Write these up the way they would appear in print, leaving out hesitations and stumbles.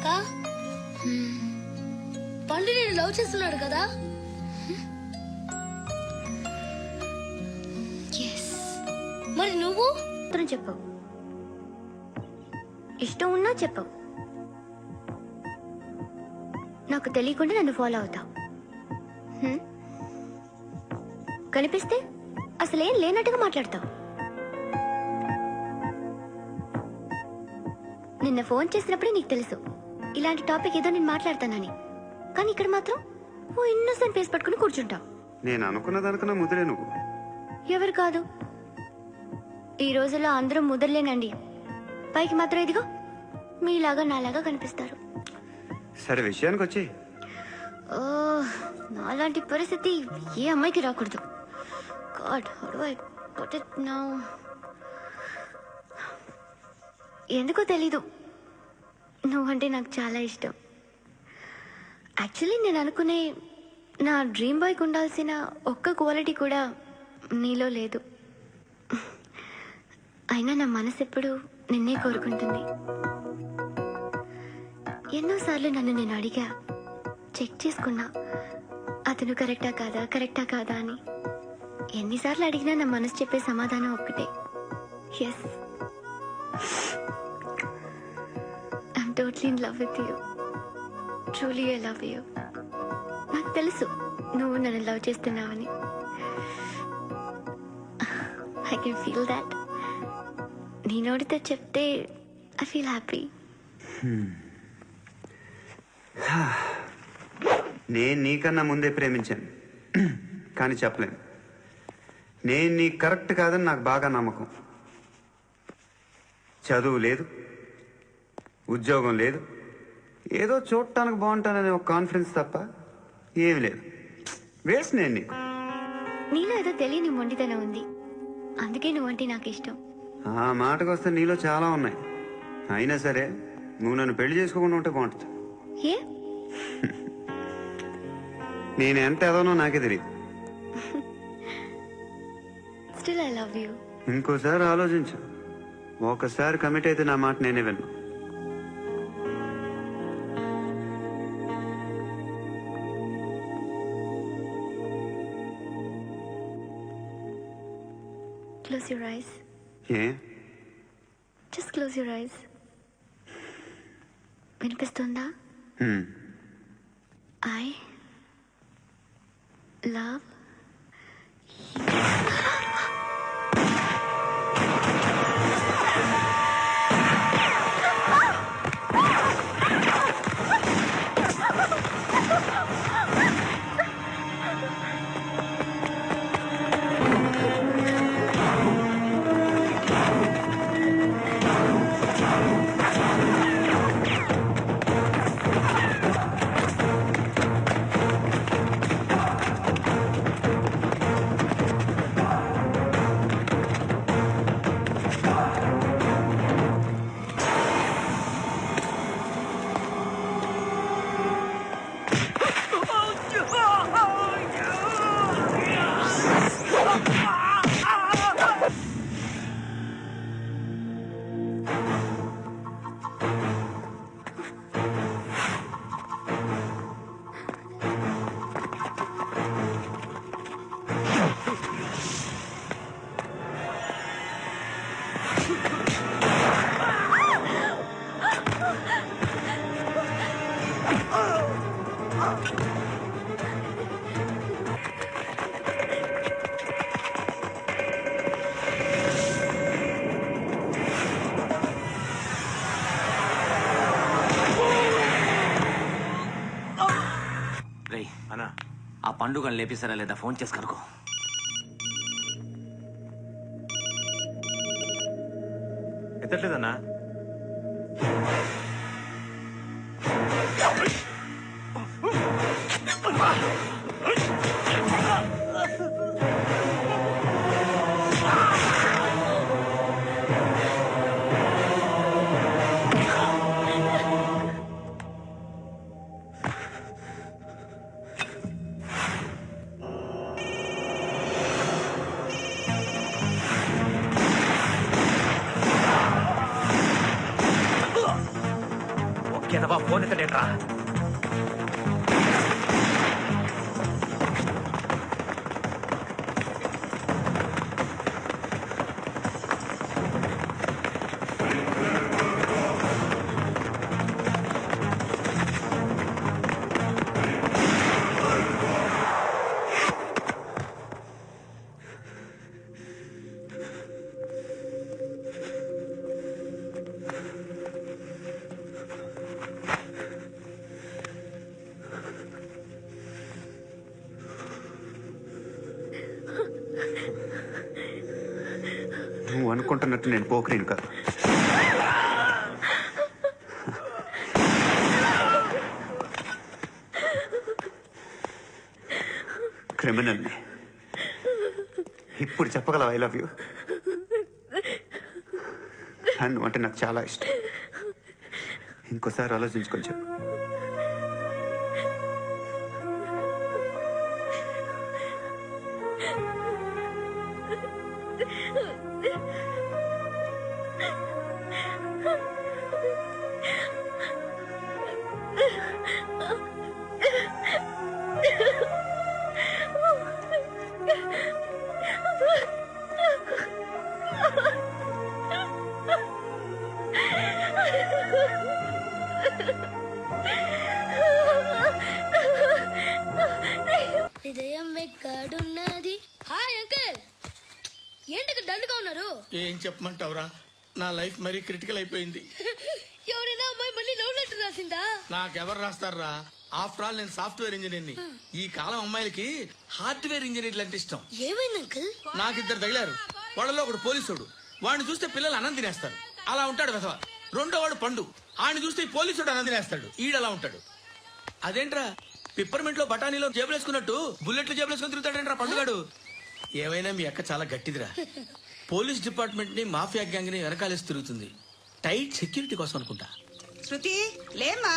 అక్క పండు నేను లవ్ చేస్తున్నాడు కదా. మరి నువ్వు చెప్పవు, ఇష్టం ఉన్నా చెప్పవు, నాకు తెలియకుండా నన్ను ఫాలో అవుతావు. కనిపిస్తే అసలేం లేనట్టుగా మాట్లాడతావు. నిన్న ఫోన్ చేసినప్పుడే నీకు తెలుసు ఇలాంటి టాపిక్ ఏదో నేను మాట్లాడతానని, కానీ ఇక్కడ మాత్రం ఓ ఇన్నోసెంట్ ఫేస్ పట్టుకుని కూర్చుంటావు. నేను అనుకున్నదనుకున్నా ముదిరే నువ్వు. ఎవరు కాదు, ఈ రోజుల్లో అందరూ ముదరలేనండి. పైకి మాత్రం ఇదిగో మీలాగా నాలాగా కనిపిస్తారు. సరే విషయానికి వచ్చి, నాలాంటి పరిస్థితి ఏ అమ్మాయికి రాకూడదు. God, how do I put it now? ఎందుకో తెలీదు, నువ్వంటే నాకు చాలా ఇష్టం. యాక్చువల్లీ నేను అనుకునే నా డ్రీమ్ బాయ్కి ఉండాల్సిన ఒక్క క్వాలిటీ కూడా నీలో లేదు. అయినా నా మనసు ఎప్పుడు నిన్నే కోరుకుంటుంది. ఎన్నోసార్లు నన్ను నేను అడిగా, చెక్ చేసుకున్నా అతను కరెక్టా కాదా అని. ఎన్నిసార్లు అడిగినా నా మనసు చెప్పే సమాధానం ఒక్కటే, yes, I'm totally in love with you. Truly I love you. నాకు తెలుసు నువ్వు నన్ను లవ్ చేస్తున్నావని. I can feel that. నీ నోటితో చెప్తే ఐ ఫీల్ హ్యాపీ. నేను నీకన్నా ముందే ప్రేమించాను, కానీ చెప్పలేను. నేను నీకు కరెక్ట్ కాదని నాకు బాగా నమ్మకం. చదువు లేదు, ఉద్యోగం లేదు, ఏదో చూడటానికి బాగుంటాననే ఒక కాన్ఫిడెన్స్ తప్ప ఏమి లేదు. వేస్ట్ నేను నీకు. నీలో ఏదో తెలియని మొండితనం ఉంది, అందుకే నువ్వంటే నాకు ఇష్టం. ఆ మాటకు వస్తే నీలో చాలా ఉన్నాయి. అయినా సరే నువ్వు నన్ను పెళ్లి చేసుకోకుండా ఉంటే బాగుంటుంది. ఏ? నేను ఎంత ఎదవనో నాకే తెలియదు. Still I love you. ఇంకోసారి ఆలోచించు. ఒకసారి కమిట్ అయితే నా మాట నేనే విన్నా. Close your eyes. A? Just close your eyes. వినిపిస్తుందా? I love అన్నా ఆ పండుగను లేపిస్తారా లేదా ఫోన్ చేసి కనుకో. ఎత్తట్లేదన్నా. కిందవా ఫోన్ ఎత్తడేట్రా? నువ్వు అనుకుంటున్నట్టు నేను పోకరేను కాదు. క్రిమినల్ని. ఇప్పుడు చెప్పగలవు ఐ లవ్ యూ. నువ్వు అంటే నాకు చాలా ఇష్టం. ఇంకోసారి ఆలోచించుకొని చెప్పు. హృదయం ఎక్కడున్నది? హాయ్ అంకుల్, ఏంటి దండుగా ఉన్నారు? ఏం చెప్పమంటావురా, నా లైఫ్ మరీ క్రిటికల్ అయిపోయింది. ఎవరైనా అమ్మాయి మళ్ళీ లవ్ లెటర్ రాసిందా? నాకెవరు రాస్తారా? ఆఫ్టర్ ఆల్ నేను సాఫ్ట్వేర్ ఇంజనీర్ని. ఈ కాలం అమ్మాయిలకి హార్డ్వేర్ ఇంజనీర్లు అంటే ఇష్టం. ఏమైంది అంకుల్? నాకు ఇద్దరు తగిలారు. వాళ్ళలో ఒకడు పోలీసుడు. వాడిని చూస్తే పిల్లలు అన్నం తినేస్తారు, అలా ఉంటాడు వెధవ. రెండో వాడు పండు. ఆయన చూస్తే ఈ పోలీసుడు అన్నం తినేస్తాడు, ఈడలా ఉంటాడు. అదేంట్రా పిప్పర్మెంట్ లో బఠానీలో జేబులేసుకున్నట్టు బుల్లెట్లు జేబులేసుకుని తిరుగుతాడేంట్రా పండుగాడు. ఏమైనా మీ అక్క చాలా గట్టిదిరా. పోలీస్ డిపార్ట్మెంట్ ని మాఫియా గ్యాంగ్ ని వెనకాలేసి తిరుగుతుంది. టైట్ సెక్యూరిటీ కోసం అనుకుంటా. శృతి లేమ్మా,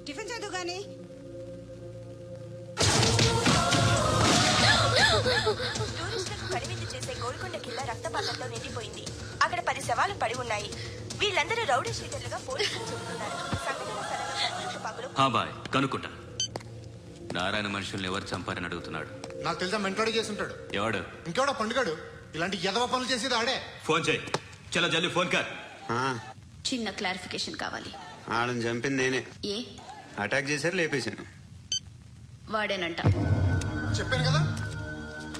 టిఫిన్ చదువు గాని. టూరిస్టులకు కనువిందు చేసే గోల్కొండ కిల్లా రక్తపాతంతో నిండిపోయింది. అక్కడ 10 శవాలు పడి ఉన్నాయి. వీళ్ళందరూ రౌడీ షీటర్లుగా పోలీసులు చెబుతున్నారు. సంఘటన స్థలంలో చుట్టుపక్కల హా బాయ్ కనుక్కుంటా. నారాయణ మనుషుల్ని ఎవరు చంపారని అడుగుతున్నాడు. నాకు తెలుసా మెంటోడి చేసి ఉంటాడు. ఎవడు? ఇంకెవడో పండుగాడు. ఇలాంటి ఎదవ పనులు చేసేది ఆడే. ఫోన్ చేయి. చలో జల్దీ ఫోన్ కర్. చిన్న క్లారిఫికేషన్ కావాలి. ఆడని చంపింది నేనే. ఏ అటాక్ చేశారు, లేపేశాను. వాడేనంట. చెప్పాను కదా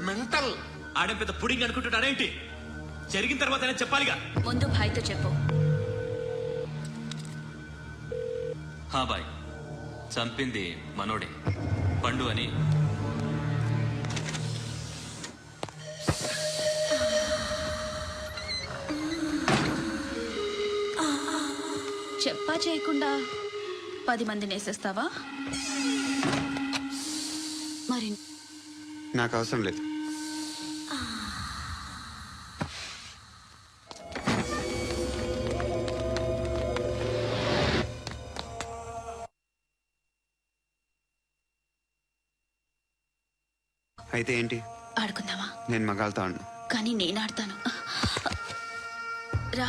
మెంటల్. ఆడే పెద్ద పుడింగ్ అనుకుంటున్నాడేంటి? జరిగిన తర్వాత అయినా చెప్పాలిగా. ముందు భాయ్తో చెప్పు. హా బాయ్, చంపింది మనోడే, పండు అని. చెప్పా చేయకుండా 10 మందిని వేసేస్తావా? మరి నాకు అవసరం లేదు. అయితే ఏంటి? ఆడుకుందామా? నేను మగాళ్ళతో ఆడను. కానీ నేను ఆడతాను. రా.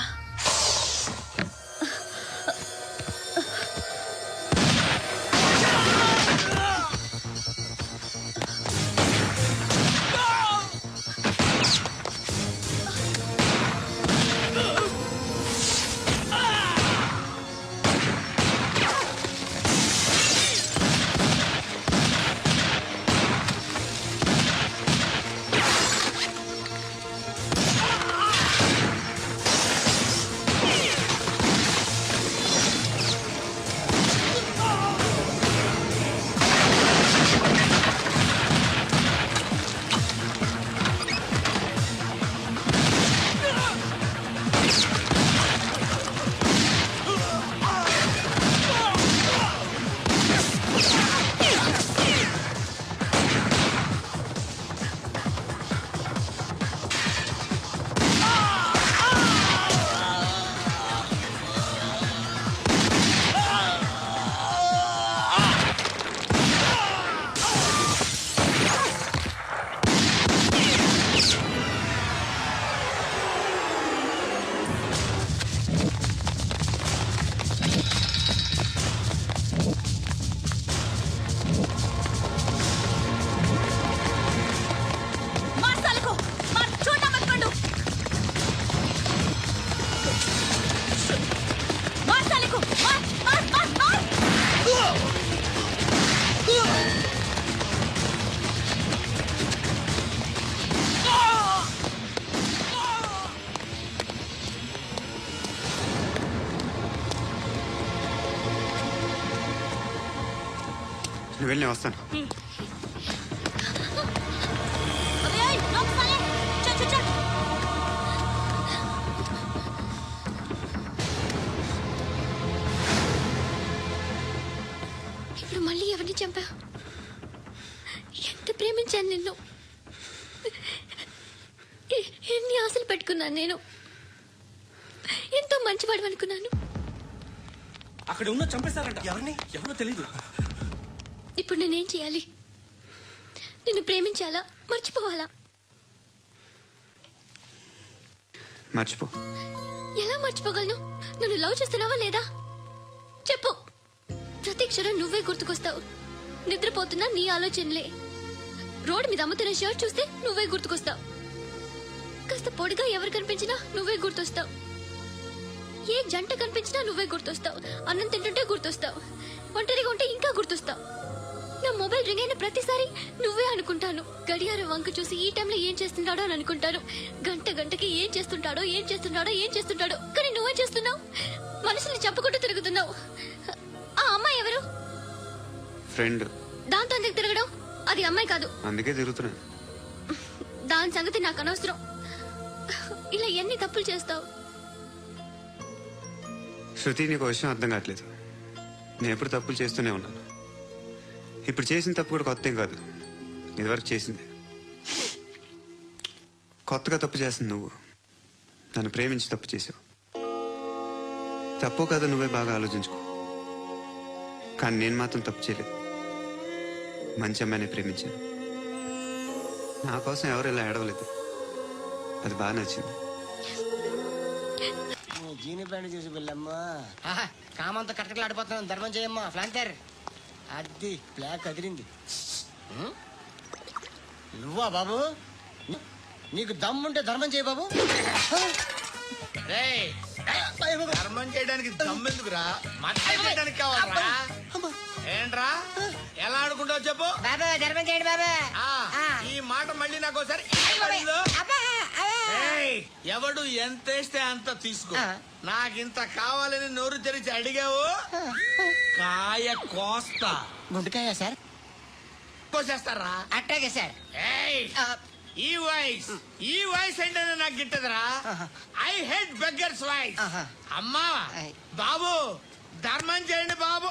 నువ్వు వెళ్ళి నేను వస్తాను. ఇప్పుడు మళ్ళీ ఎవరిని చంపా? ఎంత ప్రేమించాను నిన్ను, ఎన్ని ఆశలు పెట్టుకున్నాను నేను, ఎంతో మంచివాడు అనుకున్నాను. అక్కడ ఉన్న చంపేశారంట. ఎవరిని? ఎవరో తెలీదు. ఇప్పుడు నేనేం చేయాలి? నిన్ను ప్రేమించాలా, మర్చిపోవాలా? మర్చిపో. ఎలా మర్చిపోగలను? నన్ను లవ్ చేస్తున్నావా లేదా చెప్పు. ప్రతి క్షణం నువ్వే గుర్తుకొస్తావు. నిద్రపోతున్నా నీ ఆలోచనలే. రోడ్డు మీద అమ్ముతున్న షర్ట్ చూస్తే నువ్వే గుర్తుకొస్తావు. కాస్త పొడిగా ఎవరు కనిపించినా నువ్వే గుర్తొస్తావు. ఏ జంట కనిపించినా నువ్వే గుర్తొస్తావు. అన్నం తింటుంటే గుర్తొస్తావు. ఒంటరిగా ఉంటే ఇంకా గుర్తొస్తావు. నా మొబైల్ రింగ్ అయిన ప్రతిసారి నువ్వే అనుకుంటాను. గడియారం వంక చూసి ఈ టైంలో ఏం చేస్తున్నాడో అని అనుకుంటాను. గంట గంటకి ఏం చేస్తుంటాడో. కానీ నువ్వేం చేస్తున్నావు? మనసుని చంపుకుంటూ తిరుగుతున్నావు. ఆ అమ్మాయి ఎవరు? ఫ్రెండ్. దాంతో ఎందుకు తిరగడం? అది అమ్మాయి కాదు. అందుకే తిరుగుతున్నా. దాని సంగతి నాకు అనవసరం. ఇలా ఎన్ని తప్పులు చేస్తావు? శృతి, నీకు విషయం అర్థం కావట్లేదు. నేను ఎప్పుడు తప్పులు చేస్తూనే ఉన్నాను. ఇప్పుడు చేసిన తప్పు కూడా కొత్త ఏం కాదు, ఇదివరకు చేసింది. కొత్తగా తప్పు చేస్తుంది నువ్వు. నన్ను ప్రేమించి తప్పు చేసావు. తప్పు కదా నువ్వే బాగా ఆలోచించుకో. కానీ నేను మాత్రం తప్పు చేయలేదు. మంచి అమ్మాయిని ప్రేమించాను. నా కోసం ఎవరు ఇలా ఏడవలేదు. అది బాగా నచ్చింది. జీని ప్యాంట్ చూసి వెళ్ళమ్మా. కామంతో కట్టకలు ఆడిపోతున్నాను. ధర్మం చేయమ్మా. ఫ్లాంతర్ అది బ్లాక్ అదిరింది. నువ్వా బాబు? నీకు దమ్ముంటే ధర్మం చేయ బాబు. ధర్మం చేయడానికి దమ్మెందుకురా? చేయడానికి కావాలరా? ఏంట్రా ఎలా ఆడుకుంటావు చెప్పు. బాబా ధర్మం చేయండి బాబా. ఈ మాట మళ్ళీ నాకు ఒకసారి ఎవడు ఎంత వేస్తే అంత తీసుకో. నాకింత కావాలని నోరు తెరిచి అడిగావు, కాయ కోస్తా. గుండెకాయ సార్? కోసేస్తారా? అట్టాగే సార్. ఈ వాయిస్ ఏంటనే నాకు గిట్టదురా. I hate beggars voice. అమ్మా బాబు ధర్మం చేయండి బాబు.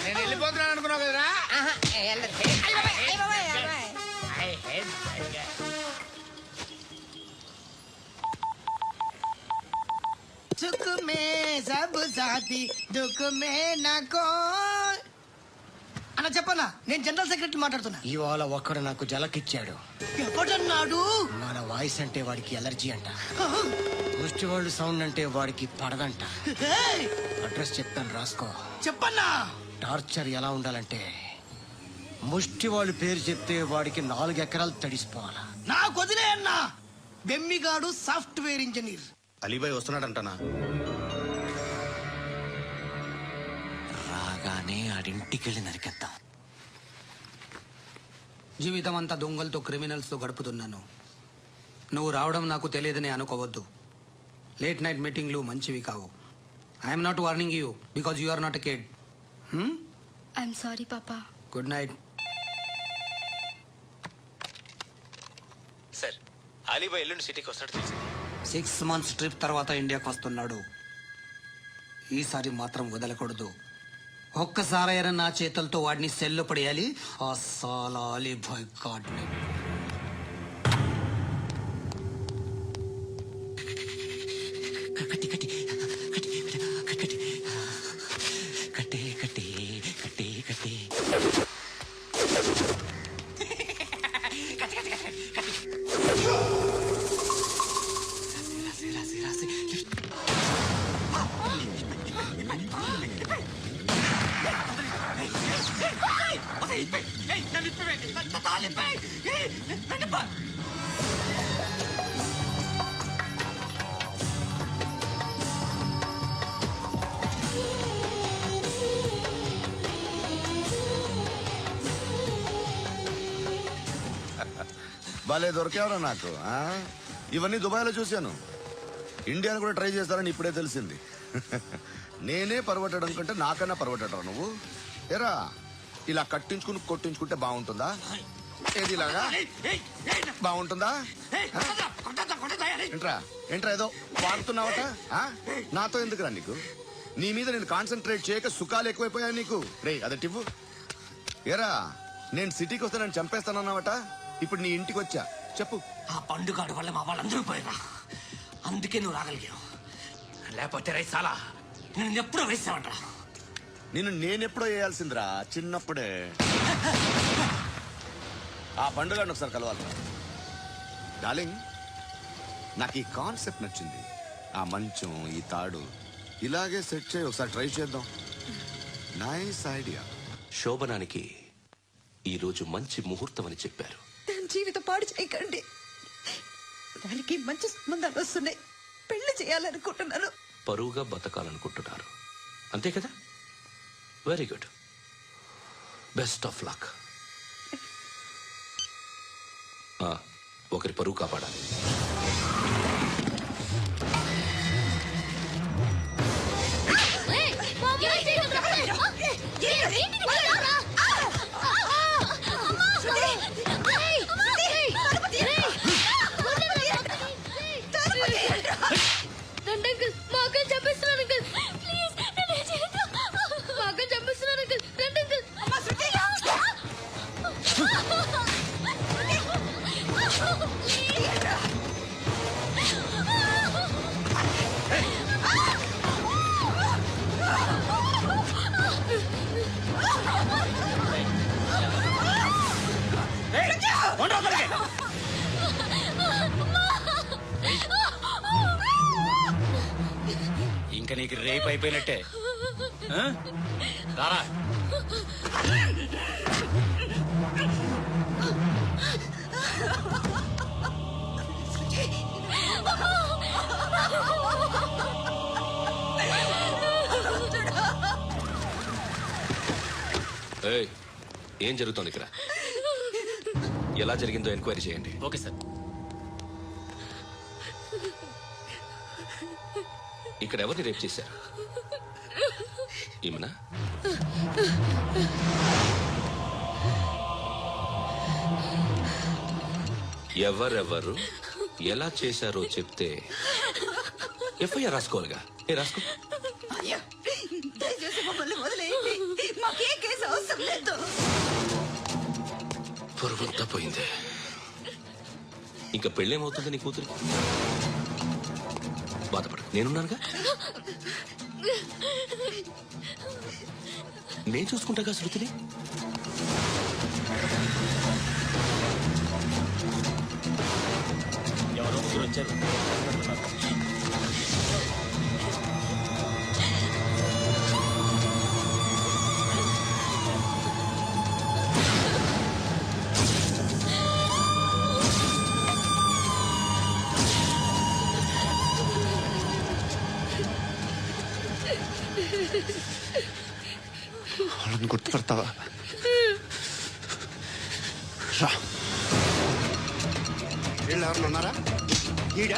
నేను వెళ్ళిపోతున్నాను అనుకున్నావు కదరా. సుఖ మే సబ్ సాథీ దుఃఖ మే నాకో. అన్న చెప్పన్నా, నేను జనరల్ సెక్రటరీ మాట్లాడుతున్నా. ఇవాళ ఒక్కడు నాకు జలకిచ్చాడు. ఎవడన్నాడు? మన వాయిస్ అంటే వాడికి ఎలర్జీ అంట. ముష్టి వాళ్ళు సౌండ్ అంటే వాడికి పడదంట. అడ్రస్ చెప్తాను రాసుకో. చెప్పన్నా. టార్చర్ ఎలా ఉండాలంటే ముష్టి వాళ్ళు పేరు చెప్తే వాడికి 4 ఎకరాలు తడిసిపోవాలా. నాకు వదిలే అన్నా. బెమ్మిగాడు సాఫ్ట్వేర్ ఇంజనీర్. అలీబాయ్ వస్తున్నాడంటనా? రాగానే ఆడింటికెళ్ళి నరికేద్దాం. జీవితం అంతా దొంగలతో క్రిమినల్స్తో గడుపుతున్నాను. నువ్వు రావడం నాకు తెలియదని అనుకోవద్దు. లేట్ నైట్ మీటింగ్లు మంచివి కావు. I'm not warning you because you are not a kid. I'm sorry పాపా. Good night. సార్, అలీబాయ్ ఎల్లుండి సిటీకి వస్తాడు తెలిసింది. 6 months ట్రిప్ తర్వాత ఇండియాకి వస్తున్నాడు. ఈసారి మాత్రం వదలకూడదు. ఒక్కసారైనా నా చేతులతో వాడిని సెల్లు పడేయాలి. ఆ సాలా అలీబాయ్ గాడ్ని. భలే దొరికేవరా నాకు ఆ? ఇవన్నీ దుబాయ్లో చూశాను. ఇండియాను కూడా ట్రై చేస్తారని ఇప్పుడే తెలిసింది. నేనే పర్వటడం కంటే నాకన్నా పర్వటరా నువ్వు. ఎరా ఇలా కట్టించుకుని కొట్టించుకుంటే బాగుంటుందా? ఏది ఇలాగా బాగుంటుందా? ఏంట్రా ఏంట్రా ఏదో వాడుతున్నావట? నాతో ఎందుకురా నీకు? నీ మీద నేను కాన్సన్ట్రేట్ చేయక సుఖాలు ఎక్కువైపోయాయి నీకు. రే అదటివ్వు. ఎరా నేను సిటీకి వస్తే నన్ను చంపేస్తానన్నావట. ఇప్పుడు నీ ఇంటికి వచ్చా. చెప్పు. ఆ పండుగాడు వల్ల మా వాళ్ళందరూ పోయినా, అందుకే నువ్వు రాగలిగావు. లేకపోతే రైసాలా నేను ఎప్పుడో వేసావంటరా. నేనెప్పుడో వేయాల్సిందిరా, చిన్నప్పుడే. ఆ పండుగను ఒకసారి కలవాలి డార్లింగ్. నాకు ఈ కాన్సెప్ట్ నచ్చింది. ఆ మంచం, ఈ తాడు ఇలాగే సెట్ చేయి. ఒకసారి ట్రై చేద్దాం. Nice idea. శోభనానికి ఈరోజు మంచి ముహూర్తం అని చెప్పారు. దాని జీవితం పాడు చేయకండి. దానికి మంచి సంబంధాలు వస్తున్నాయి. పెళ్లి చేయాలనుకుంటున్నాను. పరువుగా బతకాలనుకుంటున్నారు అంతే కదా? Very good. Best of luck. ఒకరి పరువు కాపాడాలి. ఇంకా నీకు రేపు అయిపోయినట్టే. రారా. ఏం జరుగుతోంది ఇక్కడ? ఎలా జరిగిందో ఎంక్వైరీ చేయండి. Okay sir. ఇక్కడ ఎవరిని రేప్ చేశారు? ఈమెనా? ఎవరెవరు ఎలా చేశారో చెప్తే ఎఫ్ఐఆర్ రాసుకోవాలిగా. రాసుకో. దయచేసి మమ్మల్ని వదిలేయండి. మాకే కేసు అవసరం లేదు. పొరుగుంతా పోయింది. ఇంకా పెళ్ళేమవుతుంది నీ కూతురికి? బాధపడు, నేనున్నానుగా. నేను చూసుకుంటాగా శృతిని. ఎవరో ముగ్గురు వచ్చారు. వాళ్ళని గుర్తుపడతావా? రా. వీళ్ళు ఎవరు ఉన్నారా? ఈడ